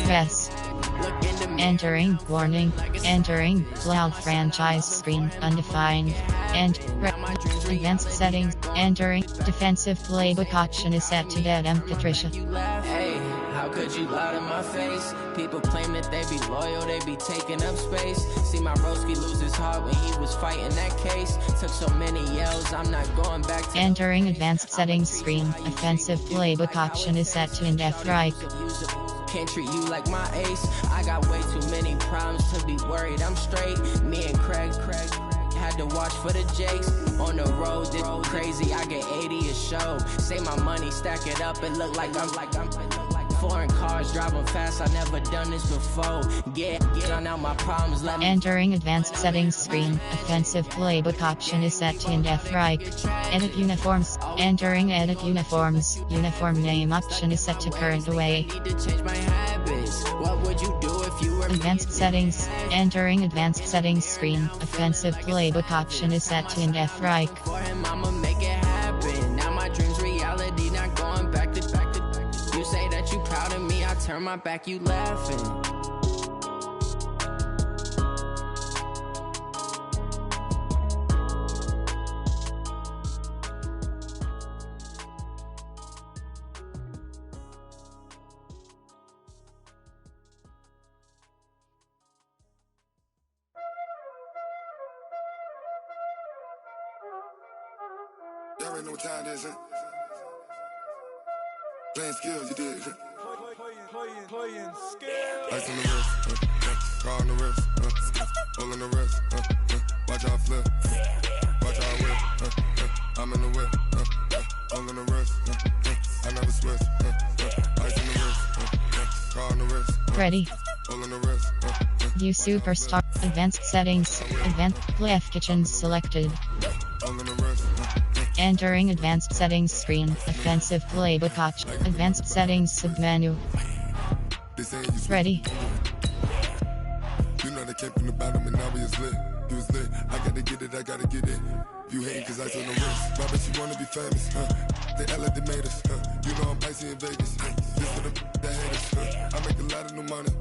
Press. Entering warning. Entering cloud franchise screen undefined. Advanced settings. Entering defensive playbook option is set to dead Patricia. Hey, how could you lie to my face? People claim that they be loyal, they be taking up space. See my broski lose his heart when he was fighting that case. Took so many yells, I'm not going back to. Entering advanced settings screen. Offensive playbook option is set to Indef Reich. Can't treat you like my ace. I got way too many problems to be worried. I'm straight. Me and Craig had to watch for the Jakes. On the road, this crazy. I get 80 a show. Say my money, stack it up. It look like I'm foreign cars driving fast. I never done this before. Get on out my problems. Entering advanced settings screen. Offensive playbook option is set to Indef Reich. Edit uniforms. Entering edit uniforms. Uniform name option is set to current away. What would you do if you were advanced settings? Entering advanced settings screen. Offensive playbook option is set to Indef Reich. For him, I'ma make it happen. Now my dream's reality, not going back to. You say that you proud of me, I turn my back, you laughing. Y'all already know what time it is, huh? Playing skills, you did. Playing skills. Ice on the wrist, car on the wrist, hole in the wrist, watch out flip, watch out whip, I'm in the whip, hole in the wrist, I never switch, ice on the wrist, car on the wrist, ready. Hole in the wrist, View superstar. Advanced settings. Advanced Play kitchens selected. hole in the wrist, Entering advanced settings screen. Offensive playbook option. Advanced settings submenu. They saying you Ready. You know they came from the bottom and now we is lit. You was lit, I gotta get it, I gotta get it. You hate cause I on the wrist. My bitch, you wanna be famous, They Ella, they made us, You know I'm icy in Vegas, This for the that hate us, I make a lot of new money,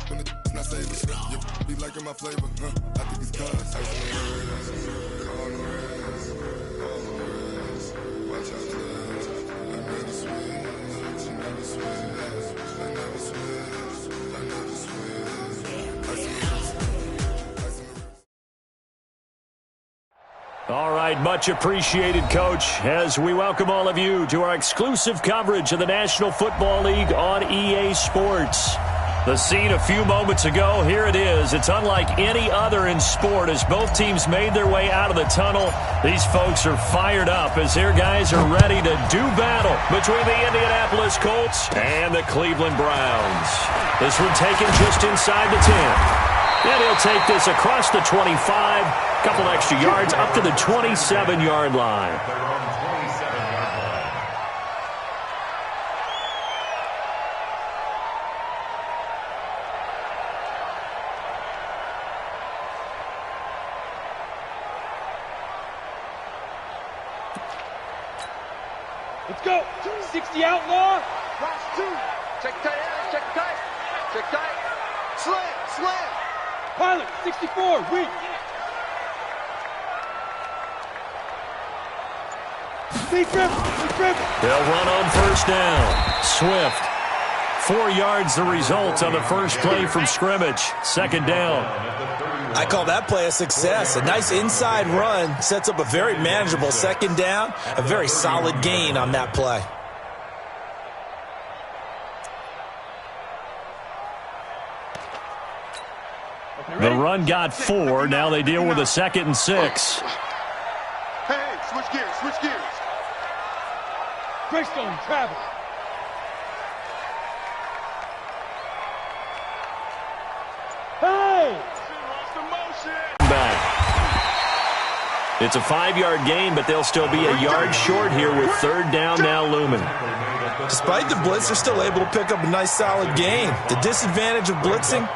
When the not savers, You be liking my flavor, I think it's cause ice on the wrist, on the wrist, on the wrist. Watch out, cuz I never switch, I never switch, I never switch, I never switch. Ice on the wrist, ice on the wrist. All right, much appreciated, Coach, as we welcome all of you to our exclusive coverage of the National Football League on EA Sports. The scene a few moments ago, here it is. It's unlike any other in sport as both teams made their way out of the tunnel. These folks are fired up as their guys are ready to do battle between the Indianapolis Colts and the Cleveland Browns. This one taken just inside the 10. And he'll take this across the 25, couple extra yards up to the 27-yard line. Let's go. 60 outlaw. Cross two. Check tight. Check tight. Check tight. Slam. Slam. Pilot. 64. Weak. Big grip. Big grip. They'll run on first down. Swift. 4 yards the result on the first play from scrimmage. Second down. I call that play a success. A nice inside run sets up a very manageable second down. A very solid gain on that play. The run got 4. Now they deal with a 2nd and 6. Hey, switch gears. Switch gears. Greystone travel. Hey! Back. It's a 5-yard gain, but they'll still be a yard short here with third down now looming. Despite the blitz, they're still able to pick up a nice solid gain. The disadvantage of blitzing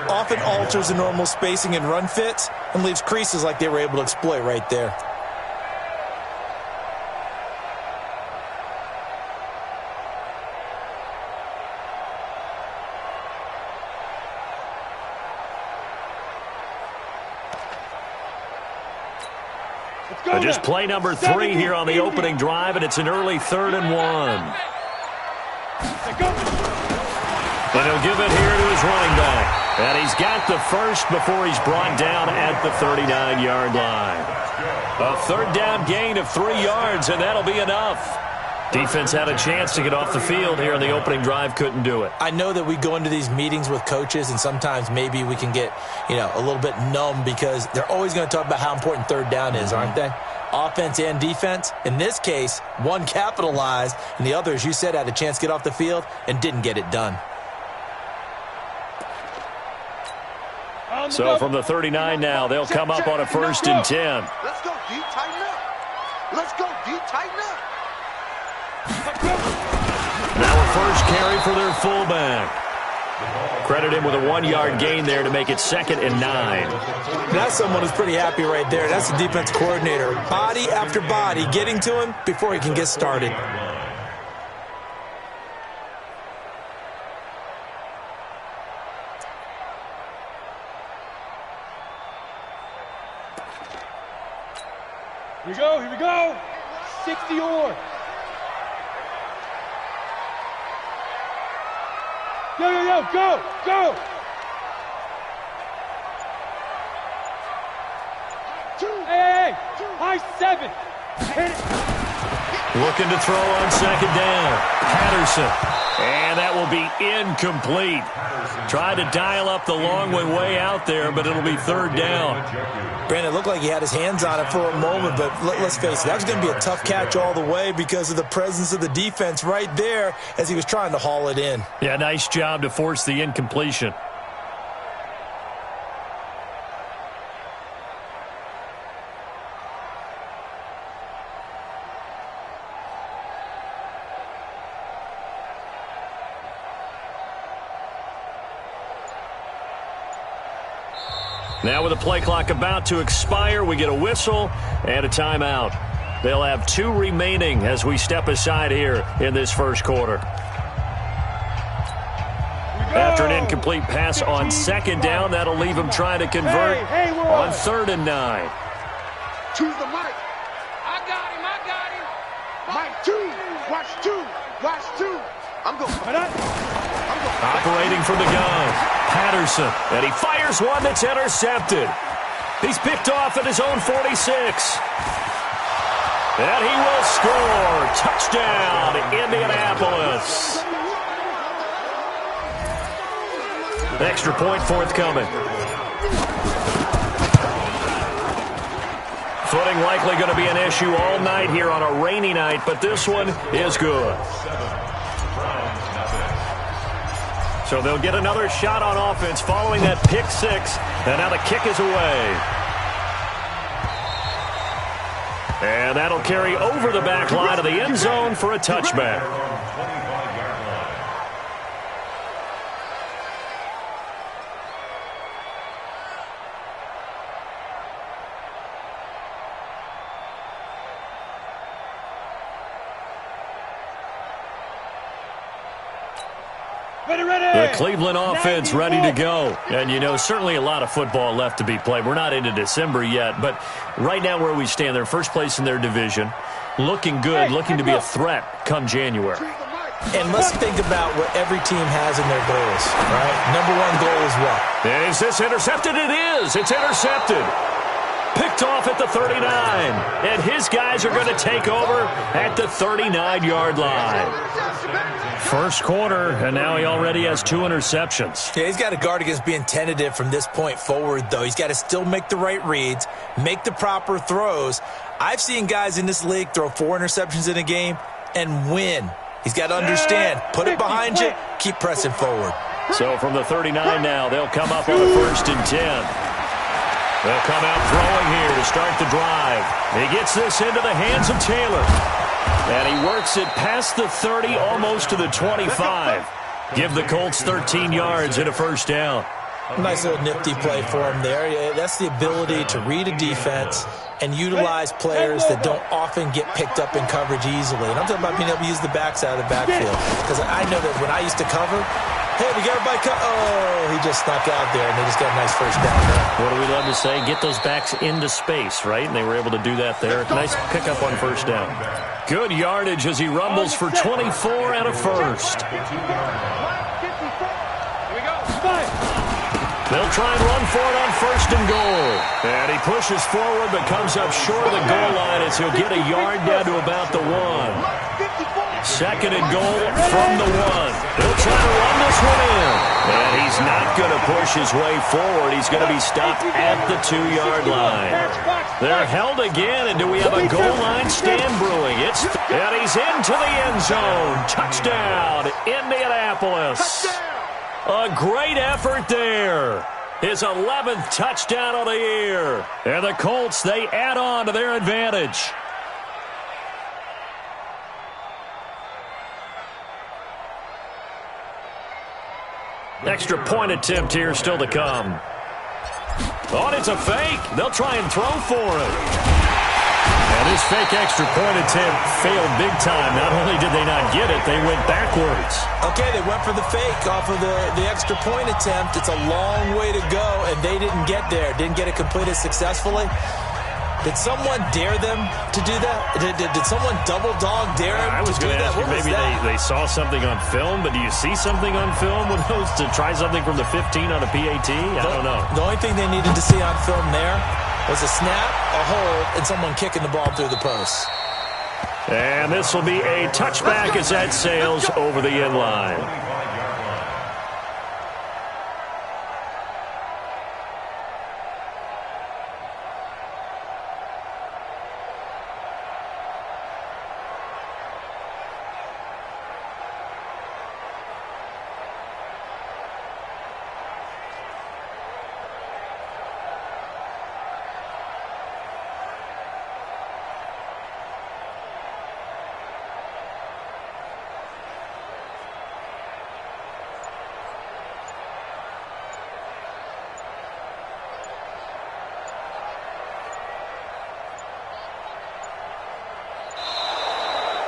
often alters the normal spacing and run fits and leaves creases like they were able to exploit right there. Just play number 3 here on the opening drive, and it's an early 3rd and 1. And he'll give it here to his running back. And he's got the first before he's brought down at the 39-yard line. A 3rd down gain of 3 yards, and that'll be enough. Defense had a chance to get off the field here on the opening drive, couldn't do it. I know that we go into these meetings with coaches, and sometimes maybe we can get, a little bit numb because they're always going to talk about how important 3rd down is, aren't they? Offense and defense. In this case, one capitalized, and the other, as you said, had a chance to get off the field and didn't get it done. So from the 39 now, they'll come up on a 1st and 10. Let's go deep, tighten up. Let's go deep, tighten up. Now a first carry for their fullback. Credit him with a 1-yard gain there to make it 2nd and 9. That's someone who's pretty happy right there. That's the defense coordinator. Body after body getting to him before he can get started. Here we go. 60-or. Yo, go. Hey, high 7. Hit it. Looking to throw on 2nd down. Patterson. And that will be incomplete. Tried to dial up the long way out there, but it'll be 3rd down. Brandon, it looked like he had his hands on it for a moment, but let's face it, that was going to be a tough catch all the way because of the presence of the defense right there as he was trying to haul it in. Yeah, nice job to force the incompletion. Now with the play clock about to expire, we get a whistle and a timeout. They'll have 2 remaining as we step aside here in this first quarter. After an incomplete pass on 2nd down, that'll leave them trying to convert on 3rd and 9. Choose the mic. I got him. Mike 2. Watch 2. I'm going. Operating from the gun, Patterson, and he fires one that's intercepted. He's picked off at his own 46. And he will score. Touchdown, Indianapolis. Extra point forthcoming. Footing likely going to be an issue all night here on a rainy night, but this one is good. So they'll get another shot on offense following that pick 6, and now the kick is away. And that'll carry over the back line of the end zone for a touchback. The Cleveland offense ready to go. And, certainly a lot of football left to be played. We're not into December yet, but right now where we stand, they're first place in their division. Looking good, looking to be a threat come January. And let's think about what every team has in their goals, right? Number 1 goal is what? Is this intercepted? It is. It's intercepted. Picked off at the 39. And his guys are going to take over at the 39-yard line. First quarter, and now he already has 2 interceptions. Yeah, he's got to guard against being tentative from this point forward, though. He's got to still make the right reads, make the proper throws. I've seen guys in this league throw 4 interceptions in a game and win. He's got to understand, put it behind you, keep pressing forward. So from the 39 now, they'll come up on a 1st and 10. They'll come out throwing here to start the drive. He gets this into the hands of Taylor. And he works it past the 30, almost to the 25. Give the Colts 13 yards and a 1st down. Nice little nifty play for him there. Yeah, that's the ability to read a defense and utilize players that don't often get picked up in coverage easily. And I'm talking about being able to use the backside of the backfield. Because I know that when I used to cover, Hey, we got everybody cut. Oh, he just snuck out there, and they just got a nice first down there. What do we love to say? Get those backs into space, right? And they were able to do that there. Nice pickup on first down. Good yardage as he rumbles for 24 and a first. They'll try and run for it on first and goal. And he pushes forward but comes up short of the goal line as he'll get a yard down to about the 1. Second and goal from the 1. He'll try to run this one in. And he's not going to push his way forward. He's going to be stopped at the 2-yard line. They're held again, and do we have a goal line stand brewing? And he's into the end zone. Touchdown, Indianapolis. A great effort there. His 11th touchdown of the year. And the Colts, they add on to their advantage. Extra point attempt here still to come. Oh, and it's a fake. They'll try and throw for it. And this fake extra point attempt failed big time. Not only did they not get it, they went backwards. Okay, they went for the fake off of the extra point attempt. It's a long way to go, and they didn't get there. Didn't get it completed successfully. Did someone dare them to do that? Did someone double dog dare them I was to do going to that? ask you, maybe they saw something on film, but do you see something on film with those to try something from the 15 on a PAT? I don't know. The only thing they needed to see on film there was a snap, a hold, and someone kicking the ball through the post. And this will be a touchback as that sails over the end line.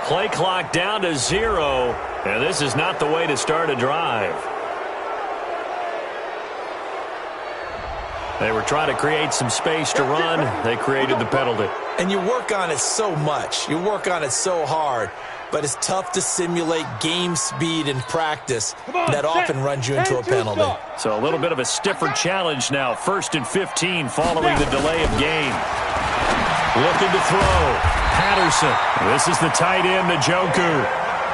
Play clock down to 0, and this is not the way to start a drive. They were trying to create some space to run. They created the penalty. And you work on it so much. You work on it so hard. But it's tough to simulate game speed in practice. That often runs you into a penalty. So a little bit of a stiffer challenge now. 1st and 15 following the delay of game. Looking to throw. Patterson. This is the tight end, Njoku.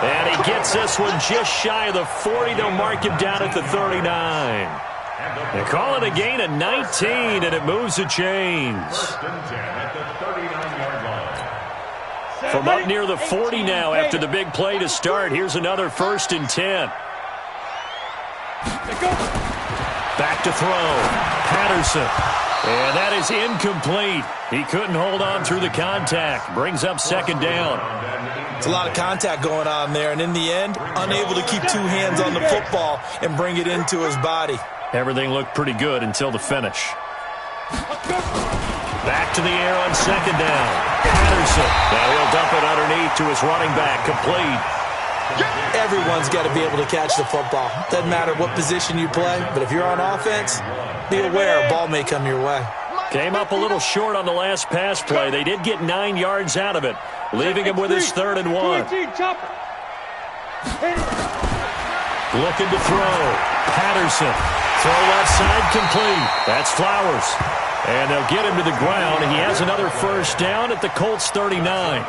And he gets this one just shy of the 40. They'll mark him down at the 39. They call it a gain of 19, and it moves the chains. From up near the 40 now after the big play to start. Here's another 1st and 10. Back to throw. Patterson. And that is incomplete. He couldn't hold on through the contact. Brings up 2nd down. It's a lot of contact going on there. And in the end, unable to keep 2 hands on the football and bring it into his body. Everything looked pretty good until the finish. Back to the air on 2nd down. Patterson. Now he'll dump it underneath to his running back. Complete. Everyone's got to be able to catch the football. Doesn't matter what position you play, but if you're on offense, be aware a ball may come your way. Came up a little short on the last pass play. They did get 9 yards out of it, leaving him with his 3rd and 1. Looking to throw. Patterson. Throw left side complete. That's Flowers. And they'll get him to the ground. He has another 1st down at the Colts 39.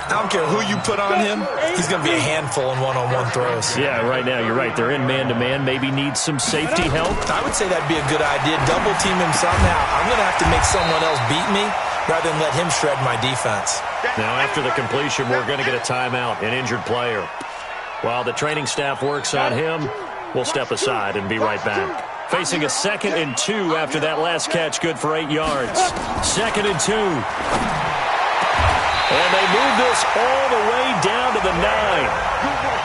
I don't care who you put on him. He's going to be a handful in one-on-one throws. Yeah, right now, you're right. They're in man-to-man. Maybe need some safety help. I would say that'd be a good idea. Double team him somehow. I'm going to have to make someone else beat me rather than let him shred my defense. Now, after the completion, we're going to get a timeout, an injured player. While the training staff works on him, we'll step aside and be right back. Facing a 2nd and 2 after that last catch, good for 8 yards. 2nd and 2. And they move this all the way down to the 9.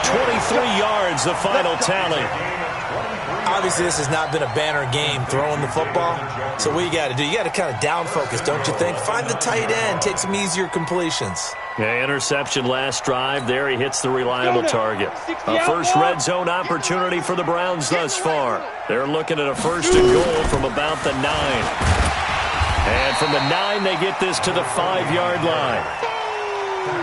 23 yards, the final tally. I Obviously, this has not been a banner game throwing the football. So what you got to do, you got to kind of down focus, don't you think? Find the tight end, take some easier completions. Yeah, interception last drive. There he hits the reliable target. A first red zone opportunity for the Browns thus far. They're looking at a 1st and goal from about the 9. And from the 9, they get this to the 5-yard line.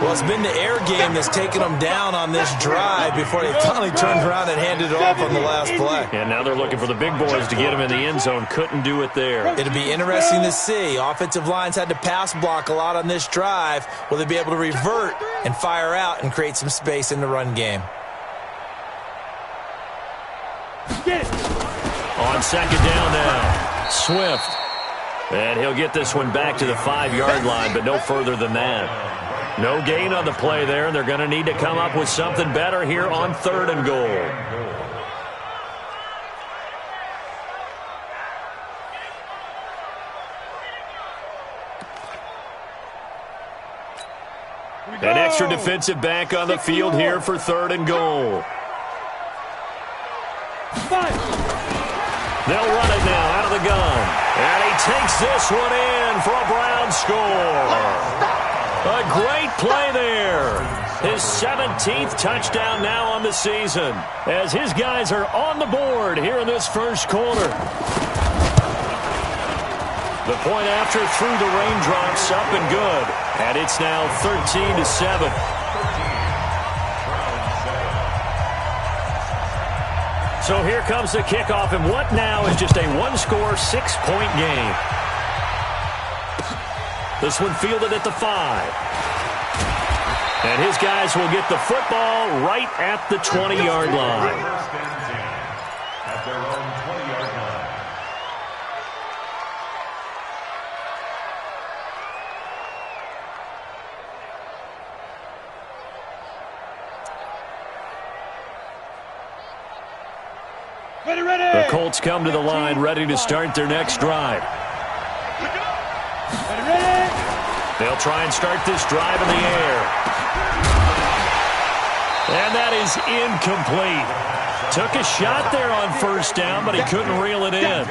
Well, it's been the air game that's taken them down on this drive before they finally turned around and handed it off on the last play. And now they're looking for the big boys to get them in the end zone. Couldn't do it there. It'll be interesting to see. Offensive lines had to pass block a lot on this drive. Will they be able to revert and fire out and create some space in the run game? On 2nd down now, Swift. And he'll get this one back to the 5-yard line, but no further than that. No gain on the play there, and they're going to need to come up with something better here on 3rd and goal. An extra defensive back on the field here for 3rd and goal. They'll run it now out of the gun. And he takes this one in for a Brown score. A great play there. His 17th touchdown now on the season as his guys are on the board here in this first quarter. The point after through the raindrops, up and good. And it's now 13-7. So here comes the kickoff, and what now is just a one-score, 6-point game. This one fielded at the 5. And his guys will get the football right at the 20-yard line. At their own 20-yard line. The Colts come to the line ready to start their next drive. They'll try and start this drive in the air. And that is incomplete. Took a shot there on 1st down, but he couldn't reel it in.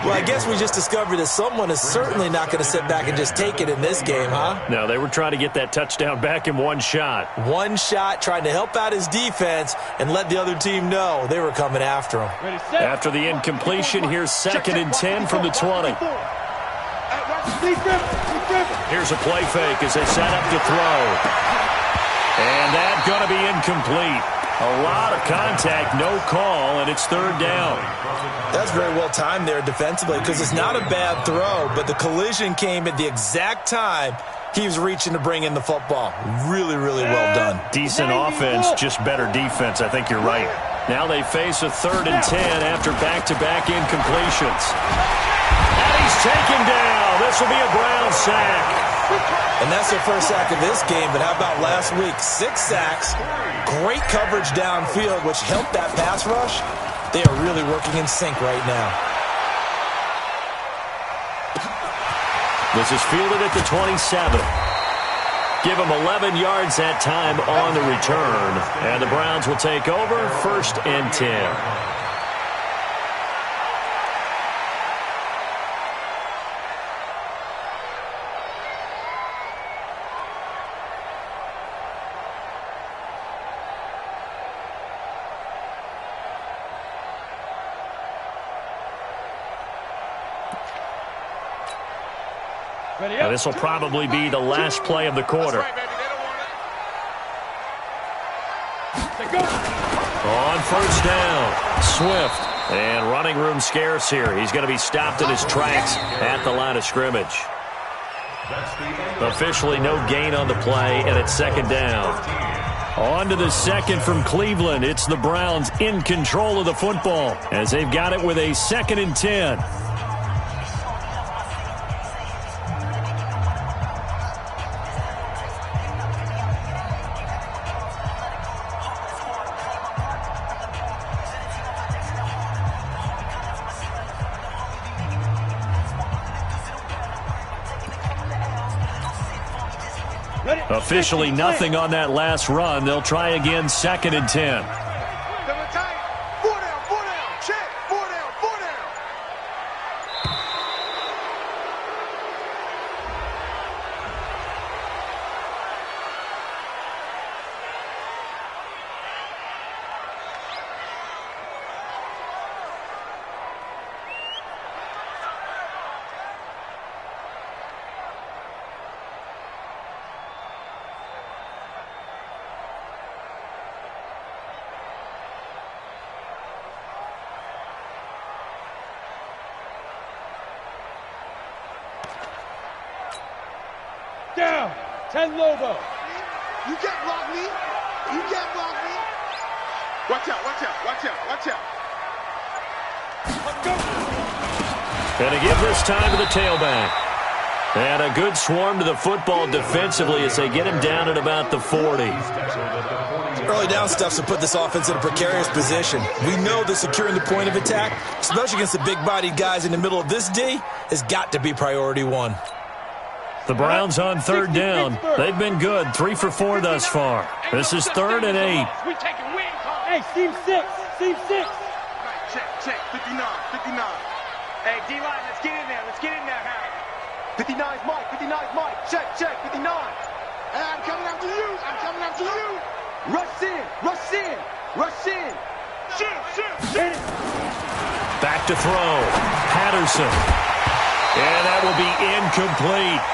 Well, I guess we just discovered that someone is certainly not going to sit back and just take it in this game, huh? No, they were trying to get that touchdown back in one shot. One shot, trying to help out his defense and let the other team know they were coming after him. After the incompletion, here's 2nd and 10 from the 20. Here's a play fake as they set up to throw. And that's going to be incomplete. A lot of contact, no call, and it's 3rd down. That's very well timed there defensively because it's not a bad throw, but the collision came at the exact time he was reaching to bring in the football. Really, really well done. Decent offense, just better defense. I think you're right. Now they face a 3rd and 10 after back-to-back incompletions. And he's taken down. This will be a Brown sack. And that's their first sack of this game, but how about last week? 6 sacks, great coverage downfield, which helped that pass rush. They are really working in sync right now. This is fielded at the 27. Give him 11 yards that time on the return. And the Browns will take over 1st and 10. Now, this will probably be the last play of the quarter. On 1st down, Swift. And running room scarce here. He's going to be stopped in his tracks at the line of scrimmage. Officially no gain on the play, and it's 2nd down. On to the 2nd from Cleveland. It's the Browns in control of the football as they've got it with a 2nd and 10. Officially nothing on that last run. They'll try again, 2nd and 10. Down. 10 Lobo. You can't block me. You can't block me. Watch out, watch out, watch out, watch out. Let's go. And to give this time to the tailback. And a good swarm to the football defensively as they get him down at about the 40. Early down stuff to put this offense in a precarious position. We know that securing the point of attack, especially against the big-bodied guys in the middle of this D, has got to be priority one. The Browns on third down. They've been good, 3 for 4 thus far. This is 3rd and 8. Hey, seam 6. Seam 6. Check, 59, 59. Hey, D-line, let's get in there. Let's get in there, Harry. 59's Mike, 59's Mike. Check, 59. Hey, I'm coming after you. I'm coming after you. Rush in, rush in, rush in. Shoot. Back to throw. Patterson. And that will be incomplete.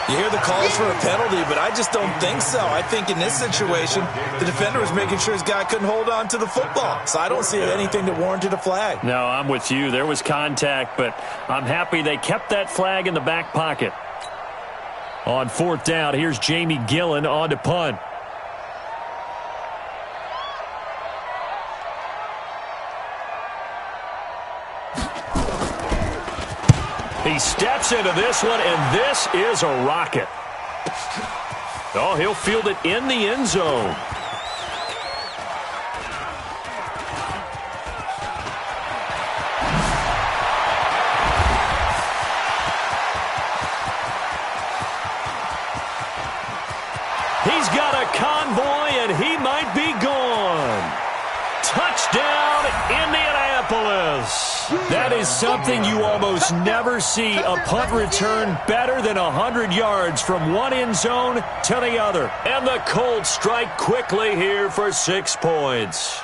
You hear the calls for a penalty, but I just don't think so. I think in this situation, the defender was making sure his guy couldn't hold on to the football. So I don't see anything that warranted a flag. No, I'm with you. There was contact, but I'm happy they kept that flag in the back pocket. On 4th down, here's Jamie Gillen on to punt. He steps into this one, and this is a rocket. Oh, he'll field it in the end zone. He's got a convoy, and he might be gone. Touchdown, Indianapolis. That is something you almost never see, a punt return better than 100 yards from one end zone to the other. And the Colts strike quickly here for 6 points.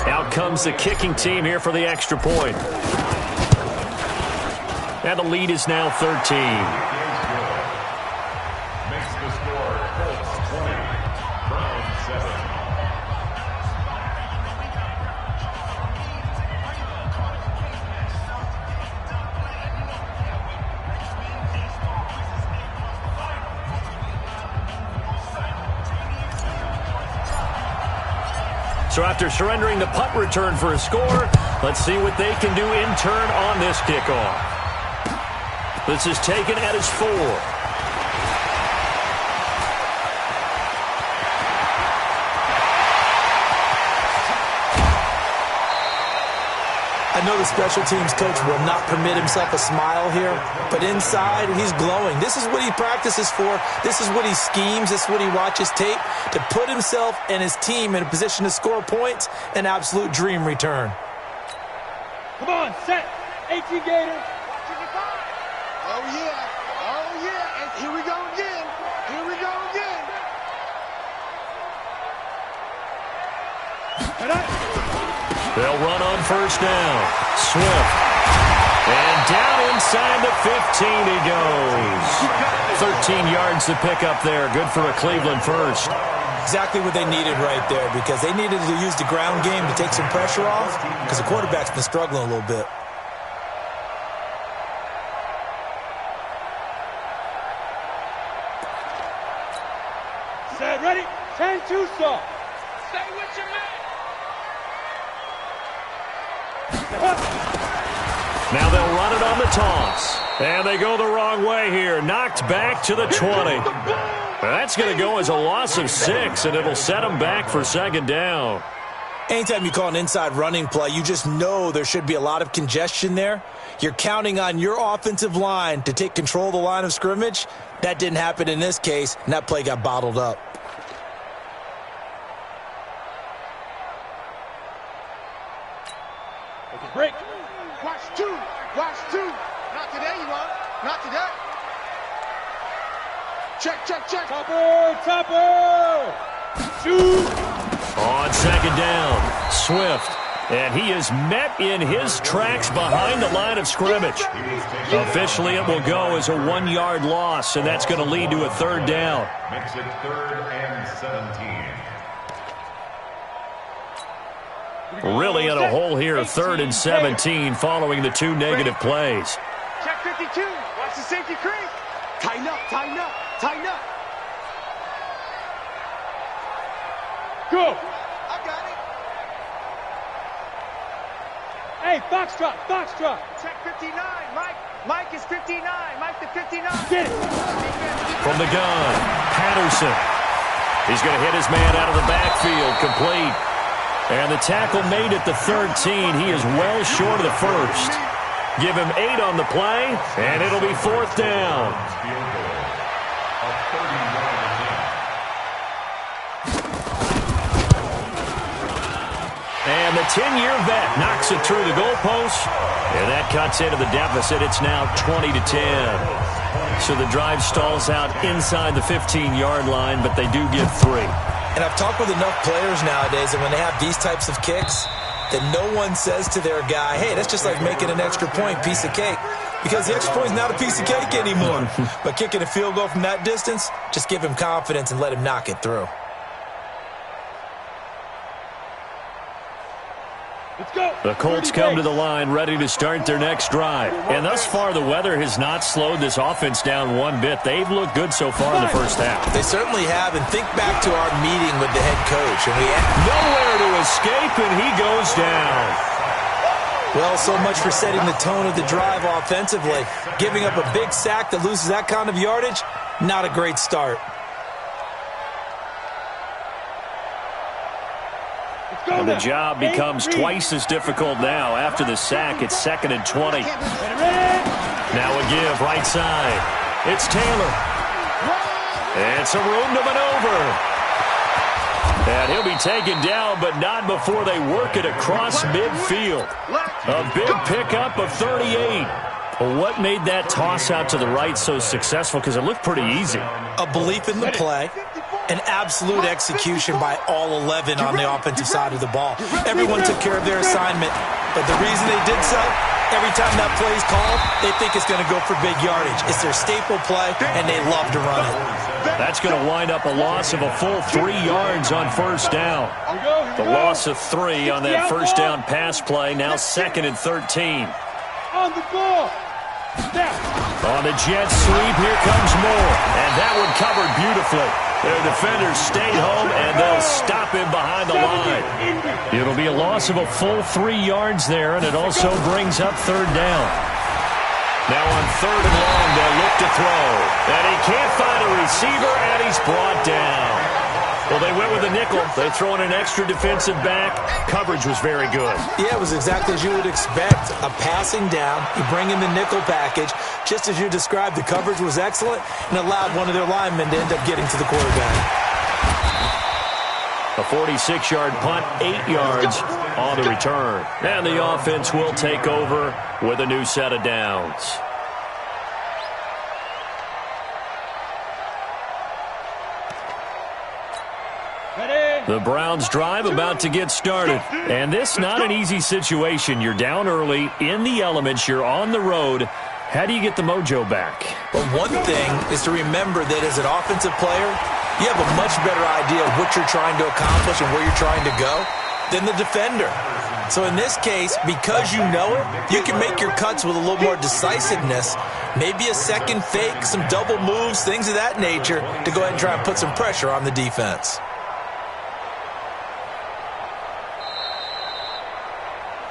Out comes the kicking team here for the extra point. And the lead is now 13. Makes the score Colts 20, Browns 7. So after surrendering the punt return for a score, let's see what they can do in turn on this kickoff. This is taken at his 4. I know the special teams coach will not permit himself a smile here, but inside, he's glowing. This is what he practices for. This is what he schemes. This is what he watches tape to put himself and his team in a position to score points. An absolute dream return. Come on, set. 18 Gators. Oh, yeah. And here we go again. Here we go again. They'll run on first down. Swift. And down inside the 15 he goes. 13 yards to pick up there. Good for a Cleveland first. Exactly what they needed right there, because they needed to use the ground game to take some pressure off, because the quarterback's been struggling a little bit. Set, ready? 10-2 stop. Stay with your man. Now they'll run it on the toss. And they go the wrong way here. Knocked back to the 20. That's going to go as a loss of 6, and it'll set them back for 2nd down. Anytime you call an inside running play, you just know there should be a lot of congestion there. You're counting on your offensive line to take control of the line of scrimmage. That didn't happen in this case, and that play got bottled up. Break. Watch 2. Watch 2. Not today, you won't. Not today. Check. Topper. Shoot. On 2nd down, Swift. And he is met in his tracks behind the line of scrimmage. Officially, it will go as a 1-yard loss, and that's going to lead to a 3rd down. Makes it 3rd and 17. Really in a hole here, 3rd and 17 following the 2 negative plays. Check 52. Watch the safety creep. Tighten up. Tighten up. Go. I got it. Hey, foxtrot, foxtrot. Check 59, Mike. Mike is 59. Mike the 59. Get it. From the gun, Patterson. He's going to hit his man out of the backfield, complete. And the tackle made at the 13. He is well short of the first. Give him 8 on the play, and it'll be 4th down. And the 10-year vet knocks it through the goalpost, and that cuts into the deficit. It's now 20-10. So the drive stalls out inside the 15-yard line, but they do get 3. And I've talked with enough players nowadays that when they have these types of kicks, that no one says to their guy, hey, that's just like making an extra point, piece of cake. Because the extra point is not a piece of cake anymore. But kicking a field goal from that distance, just give him confidence and let him knock it through. Let's go. The Colts come to the line ready to start their next drive. And thus far, the weather has not slowed this offense down one bit. They've looked good so far in the first half. They certainly have. And think back to our meeting with the head coach. And we had nowhere to escape, and he goes down. Well, so much for setting the tone of the drive offensively. Giving up a big sack that loses that kind of yardage, not a great start. And the job becomes twice as difficult now. After the sack, it's 2nd and 20. Now a give, right side. It's Taylor. It's a room to maneuver. And he'll be taken down, but not before they work it across midfield. A big pickup of 38. Well, what made that toss out to the right so successful? Because it looked pretty easy. A belief in the play. An absolute execution by all 11 on the offensive side of the ball. Everyone took care of their assignment, but the reason they did so, every time that play is called, they think it's going to go for big yardage. It's their staple play, and they love to run it. That's going to wind up a loss of a full 3 yards on first down. The loss of 3 on that first down pass play, now 2nd and 13. On the ball. On the jet sweep, here comes more. And that one covered beautifully. Their defenders stayed home, and they'll stop him behind the line. It'll be a loss of a full 3 yards there, and it also brings up 3rd down. Now on 3rd and long, they'll look to throw. And he can't find a receiver, and he's brought down. Well, they went with a nickel. They throw in an extra defensive back. Coverage was very good. Yeah, it was exactly as you would expect. A passing down. You bring in the nickel package. Just as you described, the coverage was excellent and allowed one of their linemen to end up getting to the quarterback. A 46-yard punt, 8 yards on the return. And the offense will take over with a new set of downs. The Browns drive about to get started. And this not an easy situation. You're down early, in the elements, you're on the road. How do you get the mojo back? Well, one thing is to remember that as an offensive player, you have a much better idea of what you're trying to accomplish and where you're trying to go than the defender. So in this case, because you know it, you can make your cuts with a little more decisiveness. Maybe a second fake, some double moves, things of that nature to go ahead and try and put some pressure on the defense.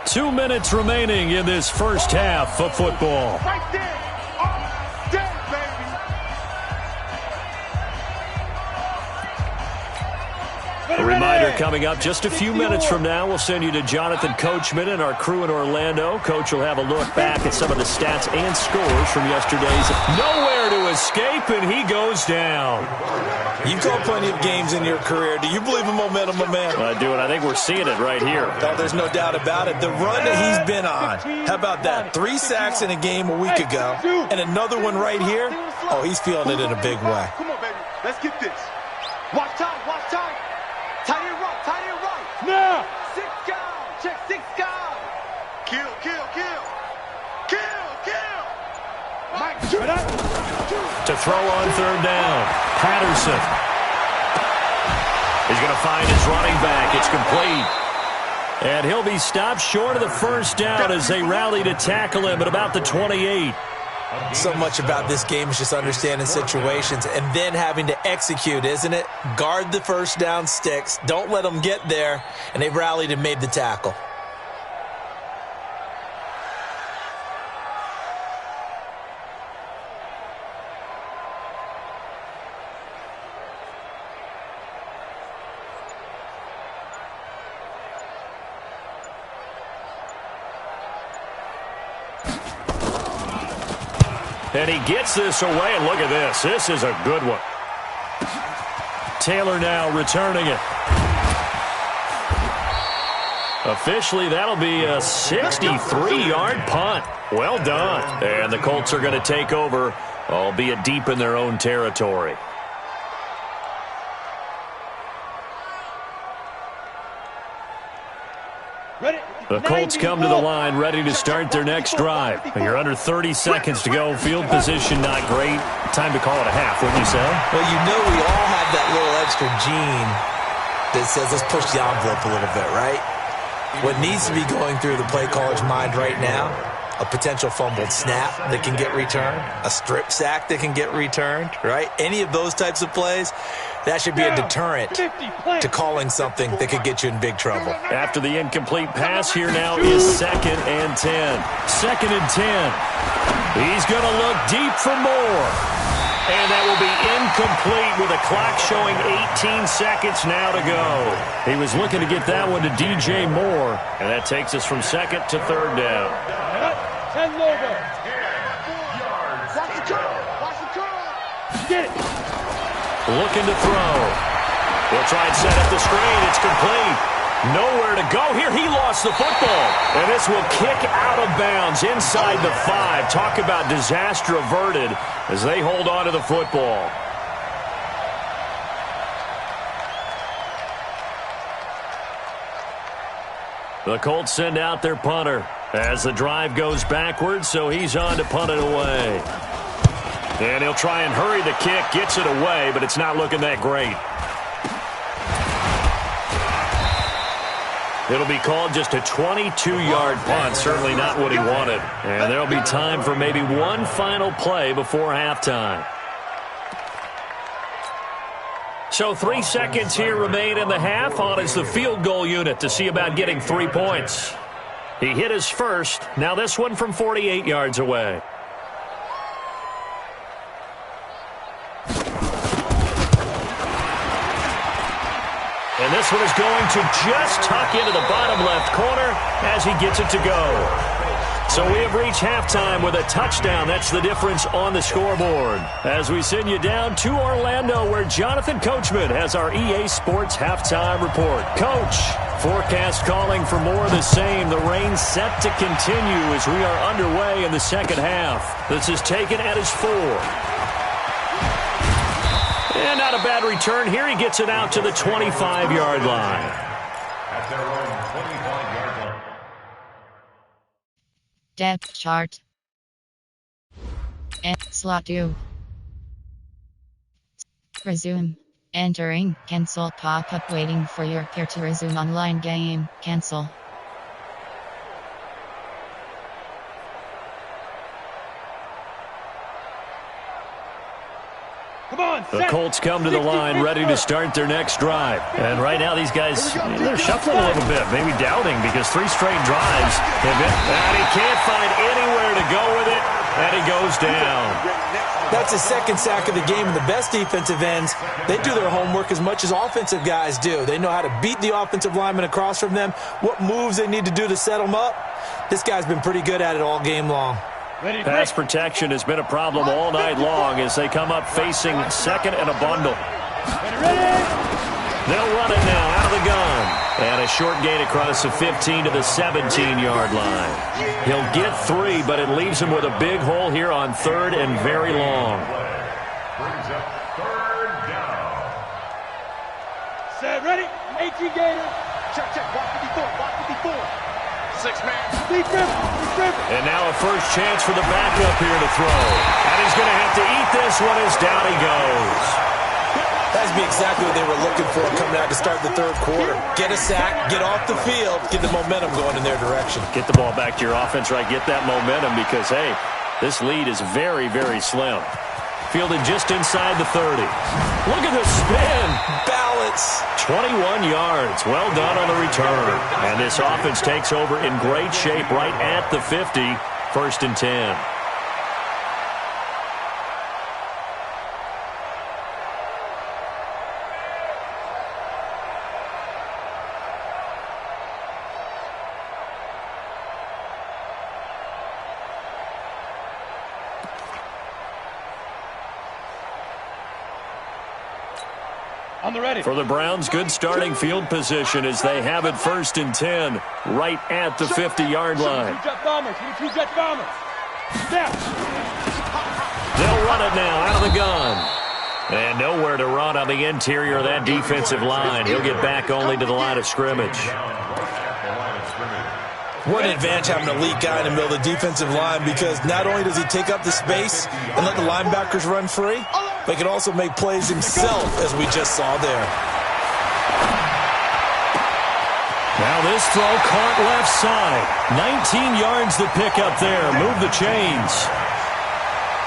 Two minutes remaining in this first half of football. Right there. There, baby. A reminder coming up just a few minutes from now. We'll send you to Jonathan Coachman and our crew in Orlando. Coach will have a look back at some of the stats and scores from yesterday's. Nowhere to escape, and he goes down. You've called plenty of games in your career. Do you believe in momentum, my man? I do, and I think we're seeing it right here. Oh, there's no doubt about it. The run that he's been on. How about that? 3 sacks in a game a week ago, and another one right here. Oh, he's feeling it in a big way. Come on, baby. Let's get this. Watch time, watch time. Tight end right, tight end right. Now. 6 guys. Check 6 guys. Kill, kill, kill. Kill, kill. Mike, to throw on 3rd down. Patterson. He's going to find his running back. It's complete. And he'll be stopped short of the first down as they rally to tackle him at about the 28. So much about this game is just understanding situations and then having to execute, isn't it? Guard the first down sticks. Don't let them get there. And they've rallied and made the tackle. And he gets this away, and look at this. This is a good one. Taylor now returning it. Officially, that'll be a 63-yard punt. Well done. And the Colts are going to take over, albeit deep in their own territory. The Colts come to the line ready to start their next drive. You're under 30 seconds to go. Field position not great. Time to call it a half, wouldn't you say? Well, you know we all have that little extra gene that says let's push the envelope a little bit, right? What needs to be going through the play caller's mind right now, a potential fumbled snap that can get returned, a strip sack that can get returned, right? Any of those types of plays, that should be a deterrent to calling something that could get you in big trouble. After the incomplete pass, here now is 2nd and 10. 2nd and 10. He's going to look deep for more. And that will be incomplete with a clock showing 18 seconds now to go. He was looking to get that one to DJ Moore. And that takes us from 2nd to 3rd down. 10 logo. Watch the curl. Watch the curl. Get it. Looking to throw. He'll try and set up the screen. It's complete. Nowhere to go here. He lost the football. And this will kick out of bounds inside the 5. Talk about disaster averted as they hold on to the football. The Colts send out their punter as the drive goes backwards, so he's on to punt it away. And he'll try and hurry the kick, gets it away, but it's not looking that great. It'll be called just a 22-yard punt, certainly not what he wanted. And there'll be time for maybe one final play before halftime. So 3 seconds here remain in the half. On is the field goal unit to see about getting 3 points. He hit his first. Now this one from 48 yards away. And this one is going to just tuck into the bottom left corner as he gets it to go. So we have reached halftime with a touchdown. That's the difference on the scoreboard. As we send you down to Orlando, where Jonathan Coachman has our EA Sports halftime report. Coach, forecast calling for more of the same. The rain set to continue as we are underway in the second half. This is taken at his 4. And not a bad return here. He gets it out to the 25-yard line. At their own 25-yard line. Depth chart. And slot 2. Resume. Entering. Cancel pop-up waiting for your peer to resume online game. Cancel. The Colts come to the line ready to start their next drive. And right now these guys, they're shuffling a little bit, maybe doubting because 3 straight drives have been, and he can't find anywhere to go with it, and he goes down. That's his 2nd sack of the game, and the best defensive ends, they do their homework as much as offensive guys do. They know how to beat the offensive lineman across from them, what moves they need to do to set them up. This guy's been pretty good at it all game long. Pass protection has been a problem all night long as they come up facing 2nd and a bundle. They'll run it now out of the gun. And a short gain across the 15 to the 17-yard line. He'll get 3, but it leaves him with a big hole here on 3rd and very long. Brings up 3rd down. Set, ready? 18 Gator. Check, check. Block 54. Block 54. 6-man. Deep river. And now a first chance for the backup here to throw. And he's going to have to eat this one as down he goes. That'd be exactly what they were looking for coming out to start the 3rd quarter. Get a sack, get off the field, get the momentum going in their direction. Get the ball back to your offense, right? Get that momentum because, hey, This lead is very, very slim. Fielded just inside the 30. Look at the spin. Balance. 21 yards. Well done on the return. And this offense takes over in great shape right at the 50. 1st and 10. On the ready. For the Browns, good starting field position as they have it 1st and 10 right at the 50-yard line. Two jet bombers. Snap. They'll run it now out of the gun. And nowhere to run on the interior of that defensive line. He'll get back only to the line of scrimmage. What an advantage having an elite guy in the middle of the defensive line, because not only does he take up the space and let the linebackers run free, but he can also make plays himself, as we just saw there. Now this throw caught left side. 19 yards to pick up there. Move the chains.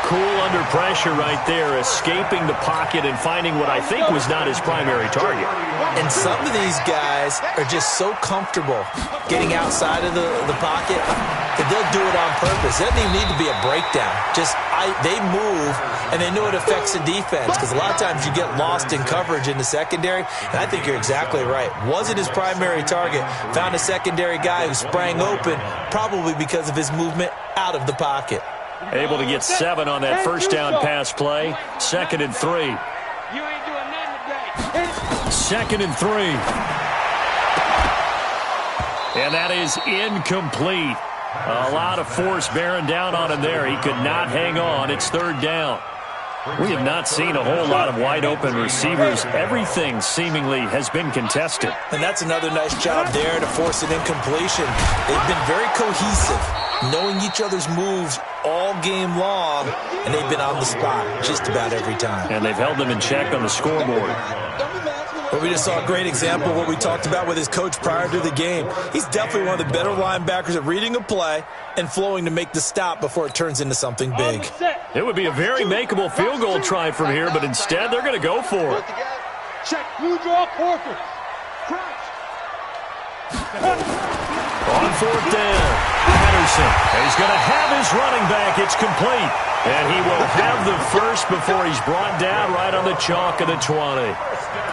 Cool under pressure right there, escaping the pocket and finding what I think was not his primary target. And some of these guys are just so comfortable getting outside of the pocket that they'll do it on purpose. It doesn't even need to be a breakdown. They move, and they know it affects the defense, because a lot of times you get lost in coverage in the secondary, and I think you're exactly right. Wasn't his primary target. Found a secondary guy who sprang open, probably because of his movement out of the pocket. Able to get 7 on that first down pass play. 2nd and 3. You ain't doing nothing today. 2nd and 3. And that is incomplete. A lot of force bearing down on him there. He could not hang on. It's 3rd down. We have not seen a whole lot of wide open receivers. Everything seemingly has been contested. And that's another nice job there to force an incompletion. They've been very cohesive, knowing each other's moves all game long, and they've been on the spot just about every time. And they've held them in check on the scoreboard. But we just saw a great example of what we talked about with his coach prior to the game. He's definitely one of the better linebackers at reading a play and flowing to make the stop before it turns into something big. It would be a very makeable field goal try from here, but instead they're going to go for it. Check. Blue draw quarter. On 4th down, Patterson. He's going to have his running back. It's complete. And he will have the first before he's brought down right on the chalk of the 20.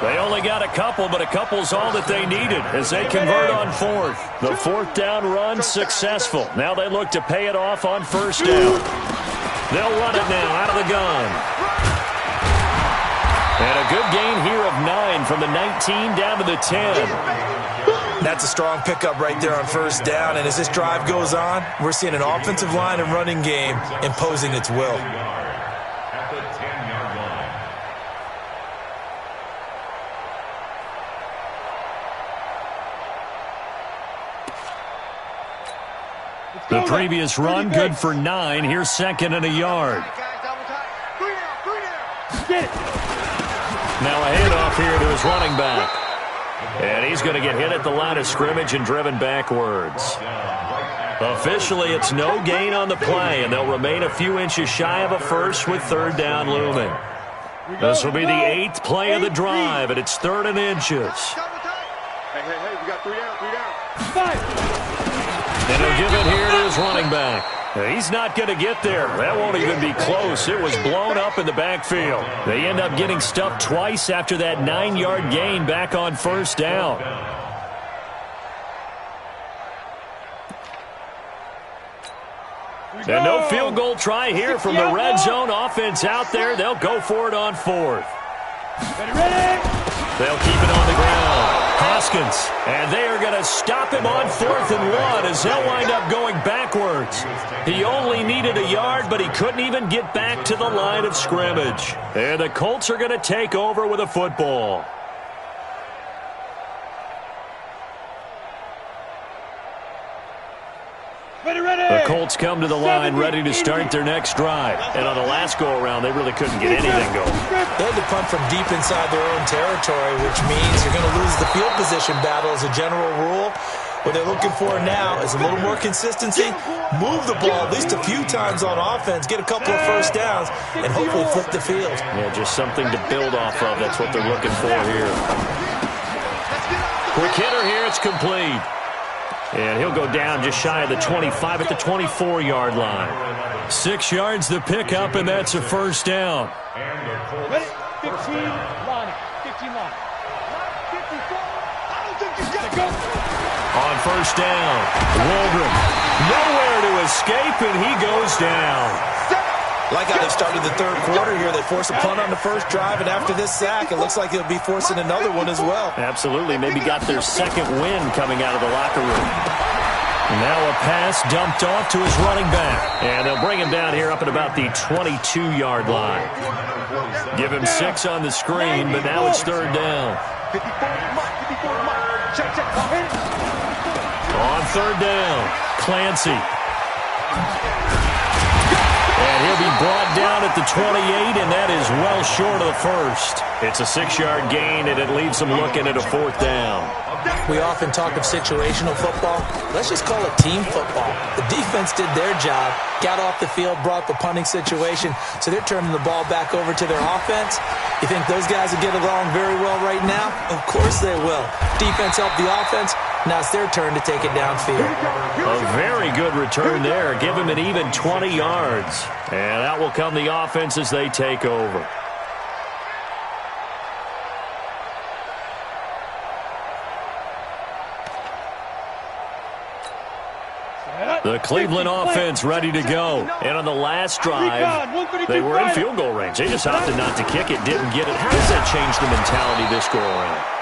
They only got a couple, but a couple's all that they needed as they convert on 4th. The 4th down run successful. Now they look to pay it off on 1st down. They'll run it now out of the gun. And a good gain here of 9 from the 19 down to the 10. That's a strong pickup right there on 1st down. And as this drive goes on, we're seeing an offensive line and running game imposing its will. At the 10-yard line. The previous run, good for 9. Here's 2nd and a yard. Now a handoff here to his running back. And he's going to get hit at the line of scrimmage and driven backwards. Officially, it's no gain on the play, and they'll remain a few inches shy of a first with 3rd down looming. This will be the 8th play of the drive, and it's 3rd and inches. Hey, we got 3 down. And he'll give it here to his running back. He's not going to get there. That won't even be close. It was blown up in the backfield. They end up getting stuffed twice after that 9-yard gain back on 1st down. And no field goal try here from the red zone offense out there. They'll go for it on 4th. They'll keep it on the ground. Hoskins, and they are going to stop him on 4th and 1 as they'll wind up going backwards. He only needed a yard, but he couldn't even get back to the line of scrimmage. And the Colts are going to take over with a football. The Colts come to the line ready to start their next drive. And on the last go-around, they really couldn't get anything going. They had to punt from deep inside their own territory, which means you're going to lose the field position battle as a general rule. What they're looking for now is a little more consistency, move the ball at least a few times on offense, get a couple of first downs, and hopefully flip the field. Yeah, just something to build off of. That's what they're looking for here. Quick hitter here. It's complete. And he'll go down just shy of the 25 at the 24-yard line. 6 yards the pickup, and that's a first down. Ready? 15, line. 15 line. 54. I don't think he's got to go. On first down, Waldron nowhere to escape, and he goes down. Like how they started the third quarter here. They forced a punt on the first drive, and after this sack, it looks like they'll be forcing another one as well. Absolutely. Maybe got their second win coming out of the locker room. Now a pass dumped off to his running back. And they'll bring him down here up at about the 22-yard line. Give him 6 on the screen, but now it's third down. 54 Mike. Check. On third down, Clancy. And he'll be brought down at the 28, and that is well short of the first. It's a 6-yard gain, and it leaves them looking at a fourth down. We often talk of situational football. Let's just call it team football. The defense did their job, got off the field, brought the punting situation, so they're turning the ball back over to their offense. You think those guys will get along very well right now? Of course they will. Defense helped the offense. Now it's their turn to take it downfield. A very good return there. Give him an even 20 yards. And out will come the offense as they take over. The Cleveland offense ready to go. And on the last drive, they were in field goal range. They just opted not to kick it, didn't get it. How does that change the mentality this go around?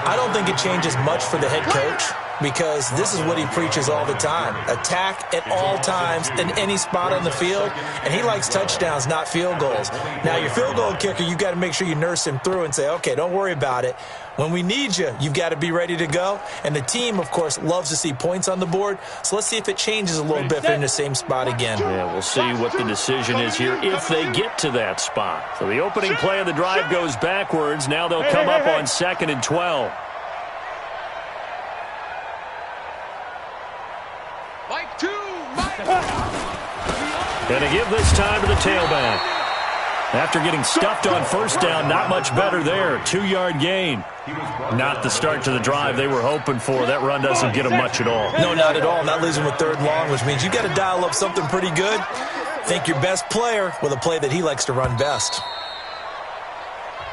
I don't think it changes much for the head coach because this is what he preaches all the time. Attack at all times in any spot on the field, and he likes touchdowns, not field goals. Now, your field goal kicker, you've got to make sure you nurse him through and say, okay, don't worry about it. When we need you, you've got to be ready to go. And the team, of course, loves to see points on the board. So let's see if it changes a little bit if they're in the same spot again. Yeah, we'll see what the decision is here if they get to that spot. So the opening play of the drive goes backwards. Now they'll come up on 2nd and 12. Mike 2, Mike. And to give this time to the tailback. After getting stuffed on first down, not much better there. 2-yard gain. Not the start to the drive they were hoping for. That run doesn't get them much at all. No, not at all. That leaves them with 3rd and long, which means you got to dial up something pretty good. Think your best player with a play that he likes to run best.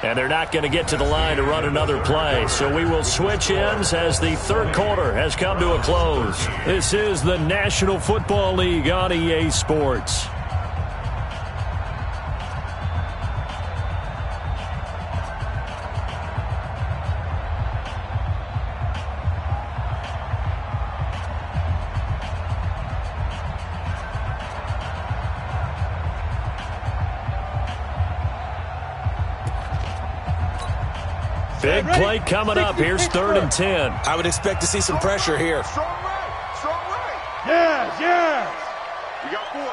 And they're not going to get to the line to run another play. So we will switch ends as the third quarter has come to a close. This is the National Football League on EA Sports. Big play coming up. Here's 3rd and 10. I would expect to see some pressure here. Strong right. Yes. You got 4.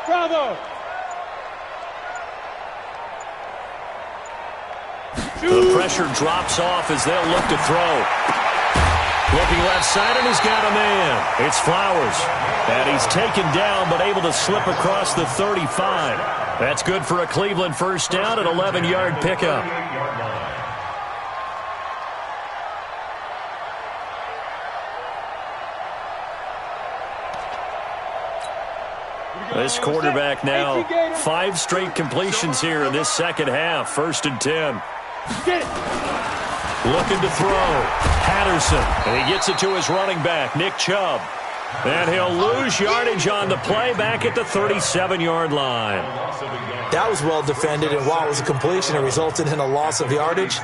Bravo. The pressure drops off as they'll look to throw. Looking left side, and he's got a man. It's Flowers. And he's taken down, but able to slip across the 35. That's good for a Cleveland first down, an 11-yard pickup. This quarterback now, 5 straight completions here in this second half. 1st and 10. Looking to throw. Patterson. And he gets it to his running back, Nick Chubb. And he'll lose yardage on the play back at the 37-yard line. That was well defended, and while it was a completion, it resulted in a loss of yardage.